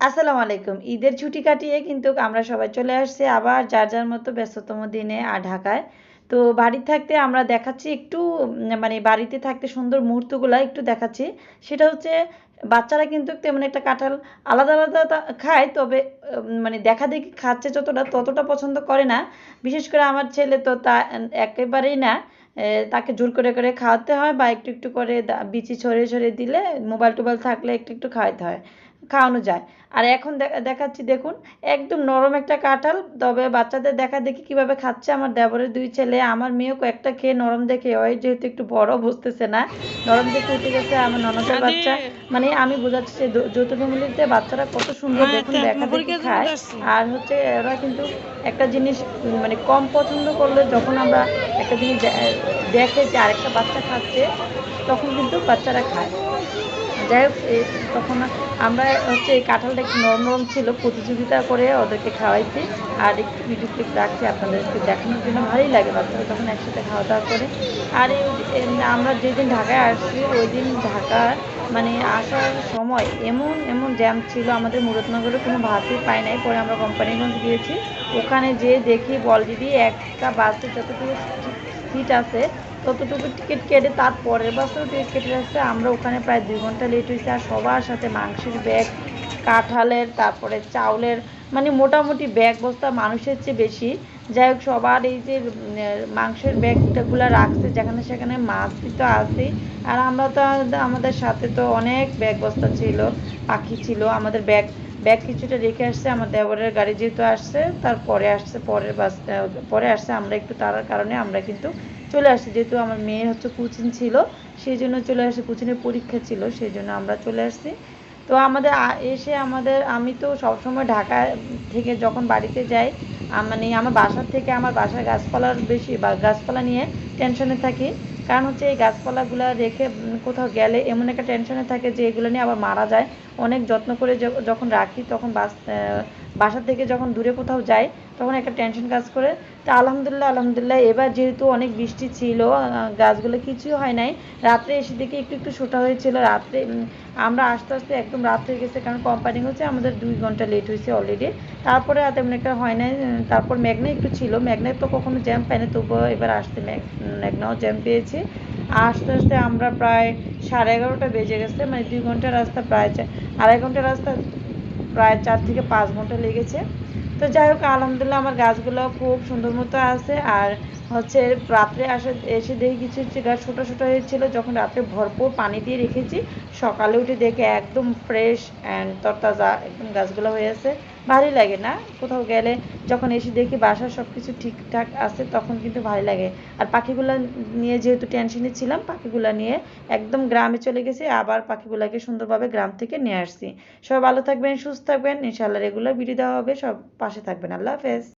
আসসালামু আলাইকুম। ঈদের ছুটি কাটিয়ে কিন্তু আমরা সবাই চলে আসছি আবার যার, যার মতো ব্যস্ততম দিনে ঢাকায়। তো বাড়িতে থাকতে আমরা দেখাচ্ছি একটু মানে বাড়িতে থাকতে সুন্দর মুহূর্তগুলা একটু দেখাচ্ছি। সেটা হচ্ছে বাচ্চারা কিন্তু তেমন একটা কাঁঠাল আলাদা, আলাদা খায় তবে মানে দেখাদেখি খাচ্ছে যতটা ততটা পছন্দ করে না। বিশেষ করে আমার ছেলে তো তা একেবারেই না। তাকে জোর করে খাওয়াতে হয় বা একটু, একটু করে বিচি ছড়িয়ে, ছড়িয়ে দিলে মোবাইল-টোবাইল থাকলে একটু, একটু খাওয়াতে হয়। খাওয়ানো যায়। আর এখন দেখাচ্ছি দেখুন একদম নরম একটা কাঁঠাল তবে বাচ্চাদের দেখাদেখি কিভাবে খাচ্ছে আমার দেবরের ২ ছেলে আমার মেয়েও কয়েকটা খেয়ে নরম দেখে ওই যেহেতু একটু বড় বুঝতেছে না নরম দেখে উঠে গেছে আমার ননদের বাচ্চা মানে আমি বোঝাচ্ছি যে যৌথ ফ্যামিলিতে বাচ্চারা কত সুন্দর দেখুন দেখাদেখি খায় আর হচ্ছে ওরা কিন্তু একটা জিনিস মানে কম পছন্দ করলে যখন আমরা একটা জিনিস দেখে যে আরেকটা বাচ্চা খাচ্ছে তখন কিন্তু বাচ্চারা খায় যাই হোক তখন আমরা হচ্ছে এই কাঁঠালটা একটু নরম নরম ছিল প্রতিযোগিতা করে ওদেরকে খাওয়াইছি আর একটু ভিডিও ক্লিপ রাখছি আপনাদেরকে দেখানোর জন্য ভালোই লাগে বাচ্চারা যখন একসাথে খাওয়া দাওয়া করে আর আমরা যেদিন ঢাকায় আসছি ওই দিন ঢাকা মানে আসার সময় এমন এমন জ্যাম ছিল আমাদের মুরাদনগরে কোনো বাসই পাই নাই পরে আমরা কোম্পানিগঞ্জ গিয়েছি ওখানে যেয়ে দেখি অলরেডি একটা বাসে যতটুকু সিট আছে ততটুকু টিকিট কেটে তার পরের বাসেও টিকিট কেটে রাখছে আমরা ওখানে প্রায় ২ ঘন্টা লেট হয়েছে আর সবার সাথে মাংসের ব্যাগ কাঁঠালের তারপরে চাউলের মানে মোটামুটি ব্যাগ বস্তা মানুষের চেয়ে বেশি যাই হোক সবার এই যে মাংসের ব্যাগটাগুলো রাখছে যেখানে সেখানে মাছই তো আছেই আর আমরা তো আমাদের সাথে তো অনেক ব্যাগ বস্তা ছিল পাখি ছিল আমাদের ব্যাগ ব্যাগ কিছুটা রেখে আসছে আমার দেবরের গাড়ি যেহেতু আসছে তারপরে আসছে পরের বাস পরে আসছে আমরা একটু তাড়ার কারণে আমরা কিন্তু চলে আসছি যেহেতু আমার মেয়ে হচ্ছে কোচিং ছিল সেই জন্য চলে আসছি কোচিংয়ের পরীক্ষা ছিল সেই জন্য আমরা চলে আসছি তো আমাদের এসে আমাদের আমি তো সবসময় ঢাকা থেকে যখন বাড়িতে যাই মানে আমার বাসার থেকে আমার বাসার গাছপালার বেশি বা গাছপালা নিয়ে টেনশনে থাকি কারণ হচ্ছে এই গাছপালাগুলো রেখে কোথাও গেলে এমন একটা টেনশনে থাকে যে এগুলো নিয়ে আবার মারা যায় অনেক যত্ন করে যখন রাখি তখন বাসা থেকে যখন দূরে কোথাও যাই তখন একটা টেনশন কাজ করে তা আলহামদুলিল্লাহ এবার যেহেতু অনেক বৃষ্টি ছিল গাছগুলো কিছুই হয় নাই রাত্রে এসে দেখি একটু একটু শোটা হয়েছিল রাত্রে আমরা আস্তে আস্তে একদম রাত হয়ে গেছে কারণ কোম্পানি হচ্ছে আমাদের ২ ঘন্টা লেট হয়েছে অলরেডি তারপরে আর তেমন একটা হয় নাই তারপর মেঘনা একটু ছিল মেঘনায় তো কখনো জ্যাম পাই না তবুও এবার আসতে মেঘনাও জ্যাম পেয়েছি আস্তে আস্তে আমরা প্রায় 11:30 বেজে গেছে মানে ২ ঘন্টার রাস্তা প্রায় ২.৫ ঘন্টার রাস্তা প্রায় ৪ থেকে ৫ ঘন্টা লেগেছে তো যাই হোক আলহামদুলিল্লাহ আমার গাছগুলো খুব সুন্দর মতো আছে আর হচ্ছে রাত্রে এসে দেখি কিছু কিছু গাছ ছোটো ছোটো হয়েছিল যখন রাত্রে ভরপুর পানি দিয়ে রেখেছি সকালে উঠে দেখে একদম ফ্রেশ অ্যান্ড তরতাজা একদম গাছগুলো হয়ে আছে ভালোই লাগে না কোথাও গেলে যখন এসে দেখি বাসার সব কিছু ঠিকঠাক আছে তখন কিন্তু ভালো লাগে আর পাখিগুলো নিয়ে যেহেতু টেনশনে ছিলাম পাখিগুলো নিয়ে একদম গ্রামে চলে গেছি আবার পাখিগুলোকে সুন্দরভাবে গ্রাম থেকে নিয়ে আসছি সবাই ভালো থাকবেন সুস্থ থাকবেন ইনশাআল্লাহ রেগুলার ভিডিও দেওয়া হবে সব পাশে থাকবেন আল্লাহ হাফেজ